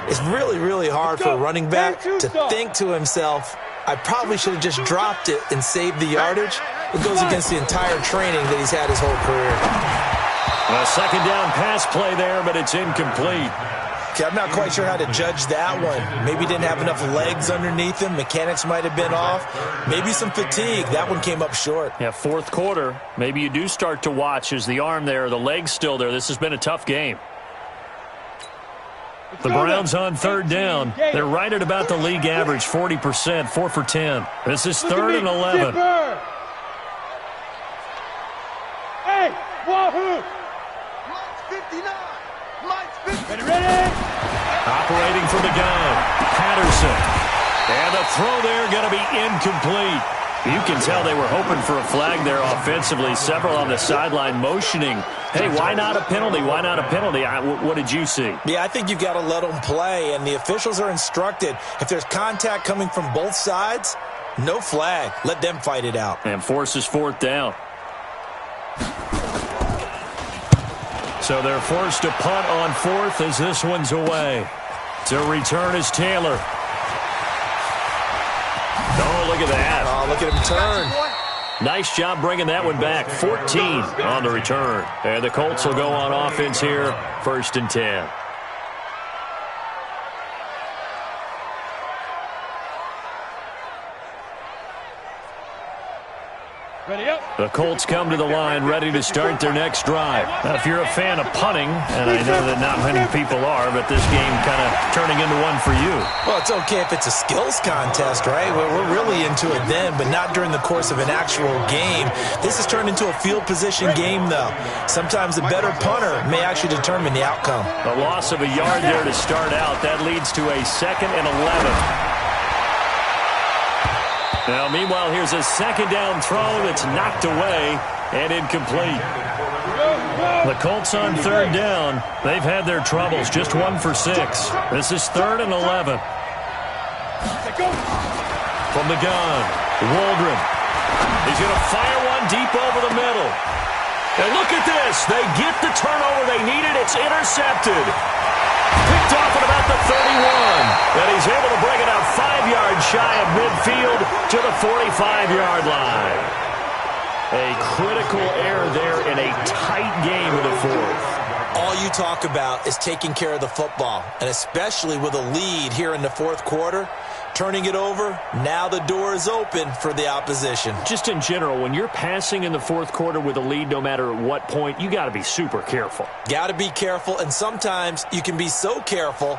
It's really, really hard for a running back to think to himself, I probably should have just dropped it and saved the yardage. It goes against the entire training that he's had his whole career. A second down pass play there, but it's incomplete. Okay, I'm not quite sure how to judge that one. Maybe he didn't have enough legs underneath him. Mechanics might have been off. Maybe some fatigue. That one came up short. Yeah, 4th quarter. Maybe you do start to watch as the arm there, the leg's still there. This has been a tough game. The Browns on third down. They're right at about the league average, 40%, 4 for 10. This is 3rd and 11. Hey, wahoo! Mike's 59. Mike's 50. Ready? Operating from the gun, Patterson. And the throw there going to be incomplete. You can tell they were hoping for a flag there offensively. Several on the sideline motioning. Hey, why not a penalty? Why not a penalty? What did you see? Yeah, I think you've got to let them play, and the officials are instructed. If there's contact coming from both sides, no flag. Let them fight it out. And forces 4th down. So they're forced to punt on 4th as this one's away. To return is Taylor. Oh, look at that. Oh, look at him turn. Nice job bringing that one back. 14 on the return. And the Colts will go on offense here, 1st and 10. Ready up. The Colts come to the line ready to start their next drive. Now, if you're a fan of punting, and I know that not many people are, but this game kind of turning into one for you. Well, it's okay if it's a skills contest, right? We're really into it then, but not during the course of an actual game. This has turned into a field position game, though. Sometimes a better punter may actually determine the outcome. A loss of a yard there to start out. That leads to a 2nd and 11. Now, meanwhile, here's a 2nd down throw that's knocked away and incomplete. The Colts on 3rd down. They've had their troubles, just 1 for 6. This is 3rd and 11. From the gun, Waldron. He's going to fire one deep over the middle. And look at this. They get the turnover they needed. It's intercepted. Picked off at about the 31. And he's able to bring it out 5 yards shy of midfield to the 45-yard line. A critical error there in a tight game in the 4th. All you talk about is taking care of the football, and especially with a lead here in the 4th quarter. Turning it over, now the door is open for the opposition. Just in general, when you're passing in the 4th quarter with a lead, no matter at what point, you got to be super careful. Got to be careful, and sometimes you can be so careful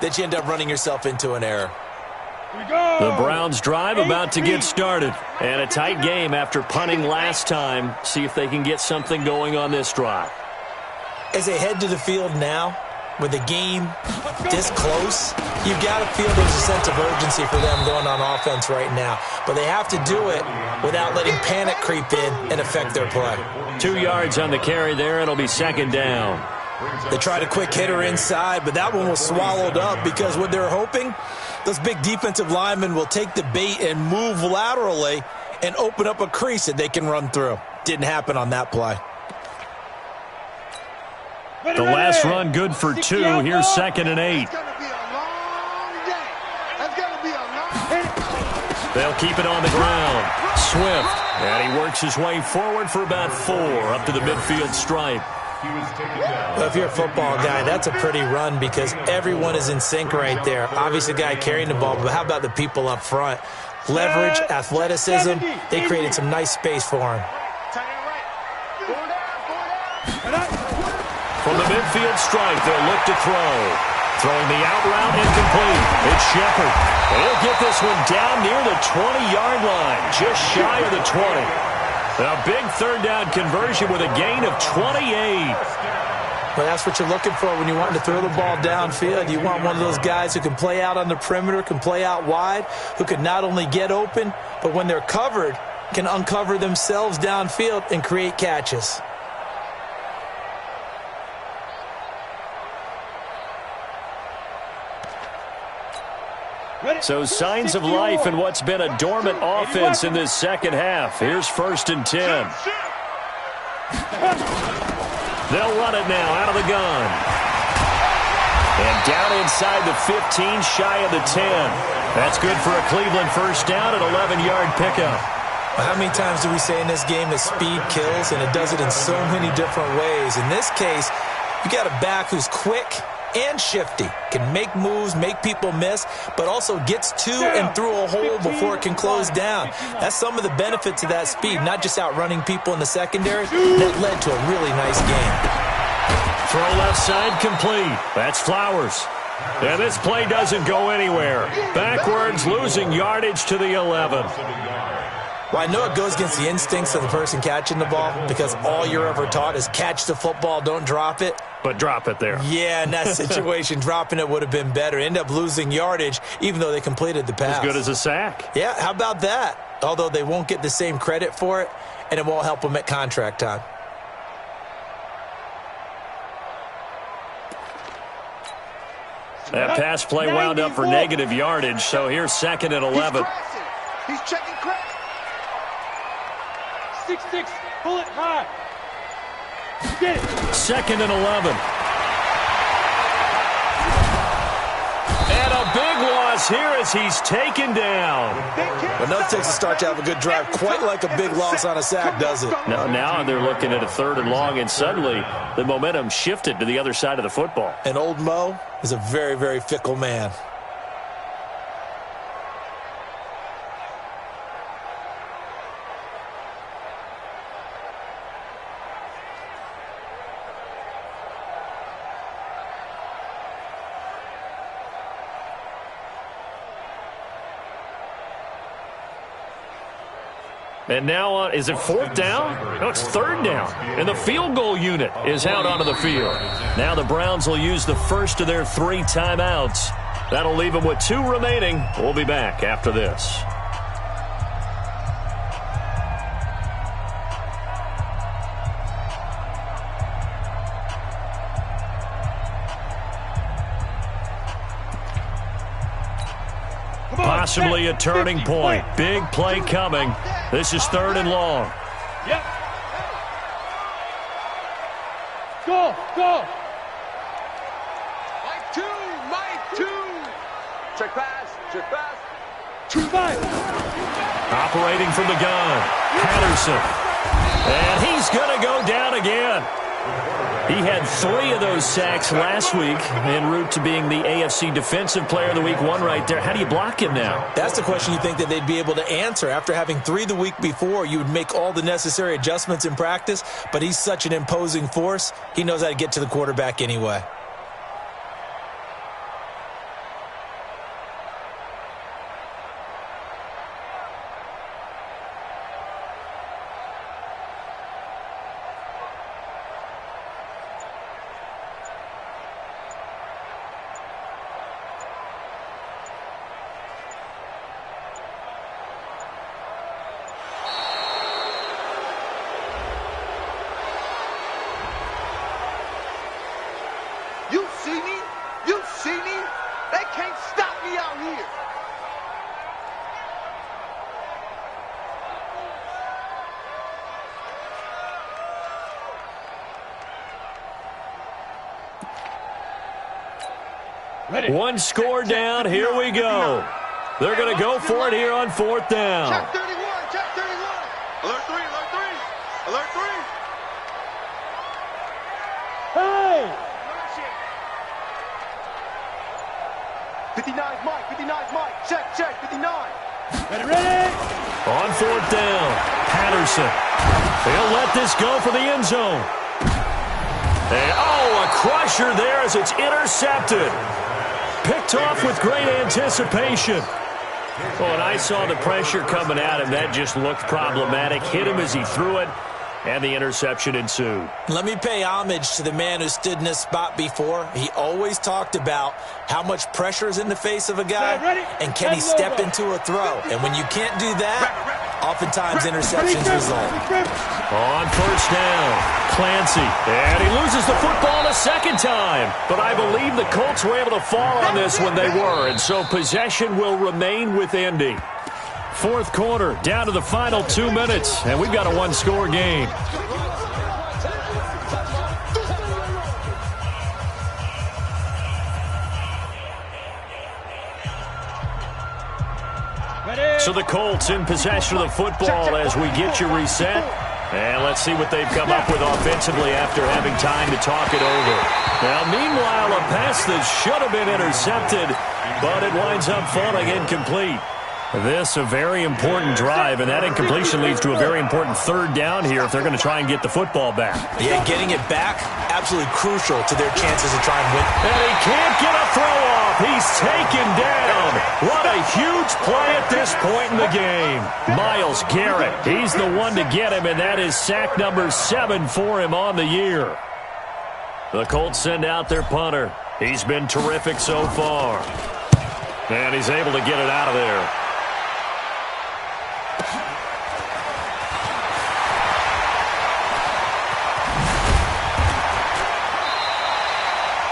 that you end up running yourself into an error. The Browns drive about to get started. And a tight game after punting last time. See if they can get something going on this drive. As they head to the field now, with the game this close, you've got to feel there's a sense of urgency for them going on offense right now. But they have to do it without letting panic creep in and affect their play. 2 yards on the carry there. It'll be 2nd down. They tried a quick hitter inside, but that one was swallowed up because what they're hoping, those big defensive linemen will take the bait and move laterally and open up a crease that they can run through. Didn't happen on that play. The last run good for 2. Here's 2nd and 8. It's going to be a long day. It's going to be a long... They'll keep it on the ground. Swift. And he works his way forward for about 4 up to the midfield stripe. Well, if you're a football guy, that's a pretty run because everyone is in sync right there. Obviously, the guy carrying the ball, but how about the people up front? Leverage, athleticism, they created some nice space for him. From the midfield stripe, they'll look to throw. Throwing the out route incomplete. It's Shepard. He'll get this one down near the 20-yard line, just shy of the 20. A big 3rd down conversion with a gain of 28. Well, that's what you're looking for when you want to throw the ball downfield. You want one of those guys who can play out on the perimeter, can play out wide, who can not only get open, but when they're covered, can uncover themselves downfield and create catches. So signs of life in what's been a dormant offense in this 2nd half. Here's 1st and 10. They'll run it now out of the gun. And down inside the 15, shy of the 10. That's good for a Cleveland 1st down at 11-yard pickup. How many times do we say in this game that speed kills, and it does it in so many different ways? In this case, you got a back who's quick and shifty, can make moves, make people miss, but also gets to and through a hole before it can close down. That's some of the benefits of that speed, not just outrunning people in the secondary. That led to a really nice game. Throw left side complete. That's Flowers. And this play doesn't go anywhere. Backwards, losing yardage to the 11. Well, I know it goes against the instincts of the person catching the ball because all you're ever taught is catch the football, don't drop it. But drop it there. Yeah, in that situation, dropping it would have been better. End up losing yardage, even though they completed the pass. As good as a sack. Yeah, how about that? Although they won't get the same credit for it, and it won't help them at contract time. That pass play wound up for negative yardage, so here's 2nd and 11. He's checking crack. 6-6, pull it high. Get it. 2nd and 11. And a big loss here as he's taken down. But no, it takes a start to have a good drive. Quite like a big loss on a sack, does it? No, now they're looking at a 3rd and long, and suddenly the momentum shifted to the other side of the football. And old Mo is a very, very fickle man. And now, is it 4th down? No, it's 3rd down. And the field goal unit is out onto the field. Now the Browns will use the first of their 3 timeouts. That'll leave them with 2 remaining. We'll be back after this. Possibly a turning point. Big play coming. This is 3rd and long. Yep. Go, go. Mike 2. Check pass, check pass. 2-5. Operating from the gun, Patterson. And he's going to go down again. He had 3 of those sacks last week en route to being the AFC Defensive Player of the Week 1 right there. How do you block him now? That's the question you think that they'd be able to answer. After having 3 the week before, you would make all the necessary adjustments in practice, but he's such an imposing force, he knows how to get to the quarterback anyway. You see me? They can't stop me out here. Ready. 1 score down. Here we go. They're going to go for it here on 4th down. Check 31, check 31. Alert 3, alert 3. Alert 3. Hey! 59's Mike, 59's Mike. Check, check, 59. Ready, ready. On 4th down, Patterson. He'll let this go for the end zone. And, oh, a crusher there as it's intercepted. Picked off with great anticipation. Oh, and I saw the pressure coming at him. That just looked problematic. Hit him as he threw it, and the interception ensued. Let me pay homage to the man who stood in this spot before. He always talked about how much pressure is in the face of a guy, and can he step into a throw. And when you can't do that, oftentimes interceptions result. On 1st down, Clancy. And he loses the football a 2nd time. But I believe the Colts were able to fall on this when they were, and so possession will remain with Indy. 4th quarter, down to the final 2 minutes, and we've got a 1-score game. So the Colts in possession of the football as we get you reset. And let's see what they've come up with offensively after having time to talk it over. Now, meanwhile, a pass that should have been intercepted, but it winds up falling incomplete. This a very important drive, and that incompletion leads to a very important third down here if they're going to try and get the football back. Yeah, getting it back, absolutely crucial to their chances to try and win. And he can't get a throw off. He's taken down. What a huge play at this point in the game. Myles Garrett, he's the one to get him, and that is sack number 7 for him on the year. The Colts send out their punter. He's been terrific so far. And he's able to get it out of there.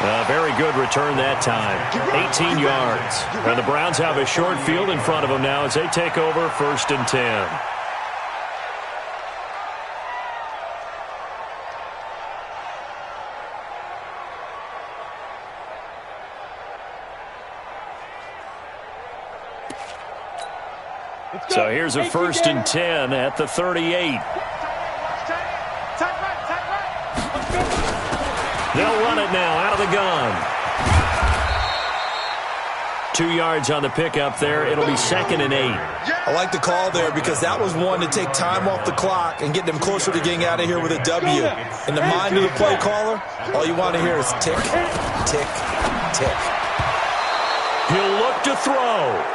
A very good return that time. 18 yards. And the Browns have a short field in front of them now as they take over 1st and 10. So here's a 1st and 10 at the 38. They'll run it now out of the gun. 2 yards on the pickup there. It'll be 2nd and 8. I like the call there because that was one to take time off the clock and get them closer to getting out of here with a W. In the mind of the play caller, all you want to hear is tick, tick, tick. He'll look to throw.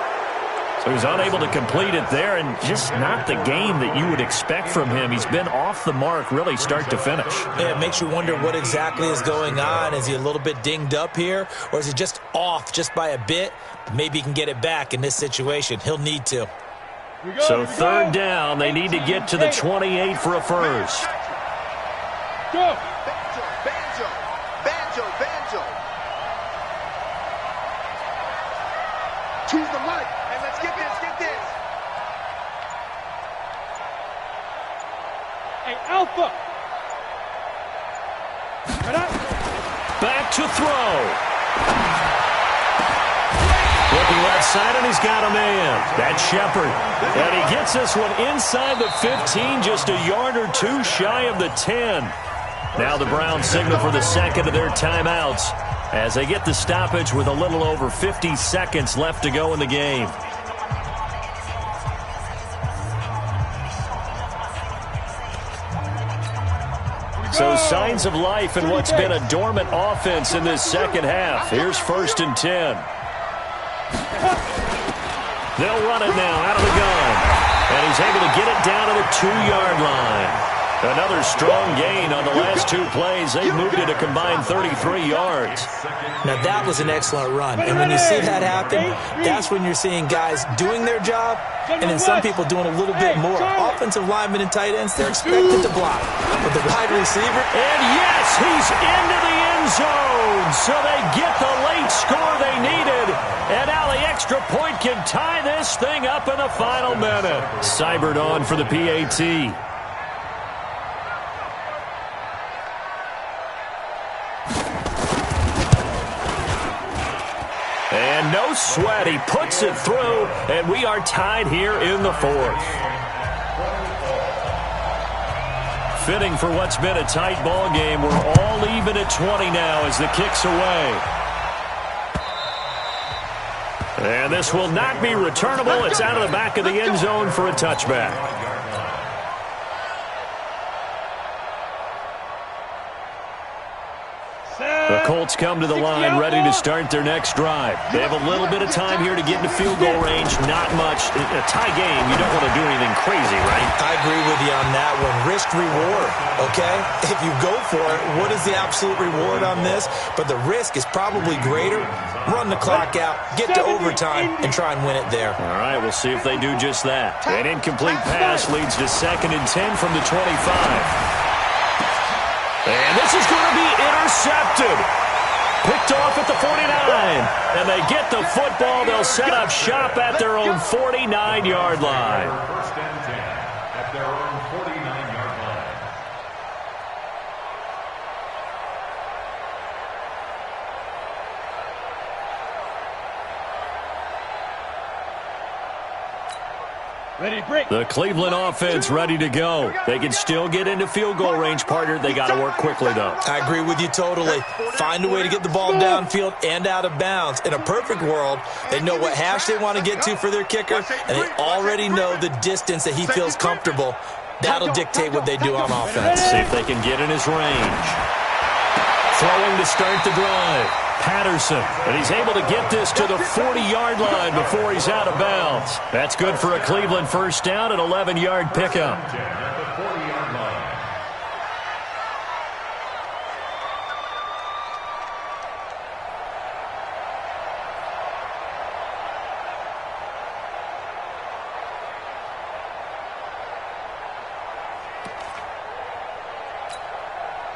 So he's unable to complete it there, and just not the game that you would expect from him. He's been off the mark really start to finish. Yeah, it makes you wonder what exactly is going on. Is he a little bit dinged up here, or is he just off just by a bit? Maybe he can get it back in this situation. He'll need to. So 3rd down, they need to get to the 28 for a first. Go! Banjo, banjo, banjo. Choose the mic. Hey, let's get this, get this. Hey, Alpha. Back to throw. Looking left side, and he's got a man. That's Shepard. And he gets this one inside the 15, just a yard or two shy of the 10. Now the Browns signal for the second of their timeouts as they get the stoppage with a little over 50 seconds left to go in the game. So signs of life in what's been a dormant offense in this second half. Here's 1st and 10. They'll run it now out of the gun. And he's able to get it down to the 2-yard line. Another strong gain on the last 2 plays. They've moved it a combined 33 yards. Now that was an excellent run. And when you see that happen, that's when you're seeing guys doing their job and then some people doing a little bit more. Offensive linemen and tight ends, they're expected to block. But the wide receiver... And yes, he's into the end zone. So they get the late score they needed. And now the extra point can tie this thing up in the final minute. Seibert on for the PAT. And no sweat, he puts it through, and we are tied here in the 4th. Fitting for what's been a tight ball game. We're all even at 20 now as the kick's away. And this will not be returnable. It's out of the back of the end zone for a touchback. The Colts come to the line ready to start their next drive. They have a little bit of time here to get into field goal range. Not much. A tie game, you don't want to do anything crazy, right? I agree with you on that one. Risk-reward, okay? If you go for it, what is the absolute reward on this? But the risk is probably greater. Run the clock out, get to overtime, and try and win it there. All right, we'll see if they do just that. An incomplete pass leads to 2nd and 10 from the 25. And this is going to be intercepted. Picked off at the 49. And they get the football. They'll set up shop at their own 49-yard line. 1st and 10 at their own 49-yard line. The Cleveland offense ready to go. They can still get into field goal range, partner. They got to work quickly, though. I agree with you totally. Find a way to get the ball downfield and out of bounds. In a perfect world, they know what hash they want to get to for their kicker, and they already know the distance that he feels comfortable. That'll dictate what they do on offense. See if they can get in his range. Throwing to start the drive. Patterson, and he's able to get this to the 40-yard line before he's out of bounds. That's good for a Cleveland first down, an 11-yard pickup.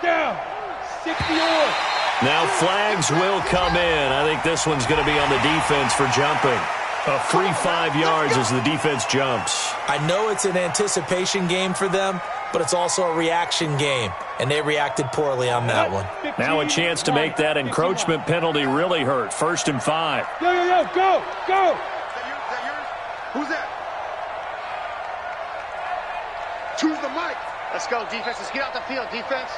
Down. 60-yard. Now flags will come in. I think this one's going to be on the defense for jumping. A free 5 yards as the defense jumps. I know it's an anticipation game for them, but it's also a reaction game, and they reacted poorly on that one. Now a chance to make that encroachment penalty really hurt. 1st and 5. Yo, go, go. Is that yours? Who's that? Choose the mic. Let's go, defense. Let's get out the field, defense.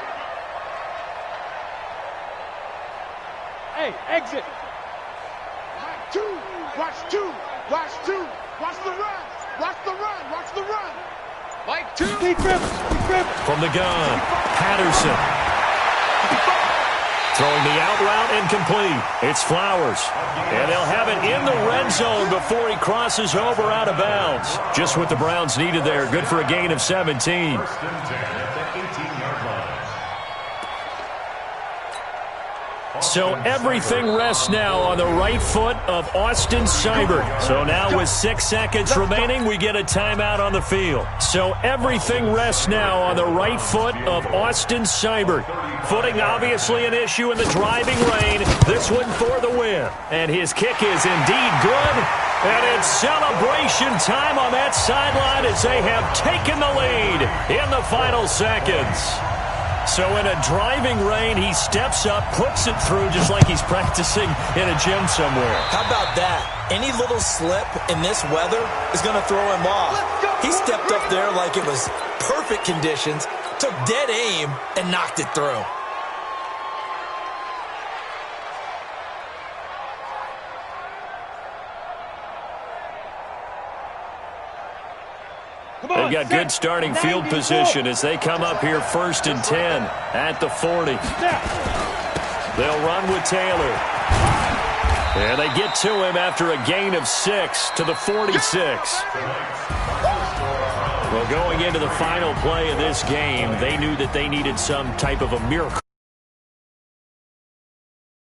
Hey, exit. Mike 2. Watch 2. Watch 2. Watch the run. Watch the run. Watch the run. Mike 2. Big grip. From the gun, Patterson. Throwing the out route incomplete. It's Flowers. And they'll have it in the red zone before he crosses over out of bounds. Just what the Browns needed there. Good for a gain of 17. So everything rests now on the right foot of Austin Seibert. So now with 6 seconds remaining, we get a timeout on the field. So everything rests now on the right foot of Austin Seibert. Footing obviously an issue in the driving rain. This one for the win. And his kick is indeed good. And it's celebration time on that sideline as they have taken the lead in the final seconds. So in a driving rain, he steps up, puts it through just like he's practicing in a gym somewhere. How about that? Any little slip in this weather is going to throw him off. He stepped up there like it was perfect conditions, took dead aim, and knocked it through. They've got good starting field position as they come up here 1st and 10 at the 40. They'll run with Taylor. And they get to him after a gain of 6 to the 46. Well, going into the final play of this game, they knew that they needed some type of a miracle.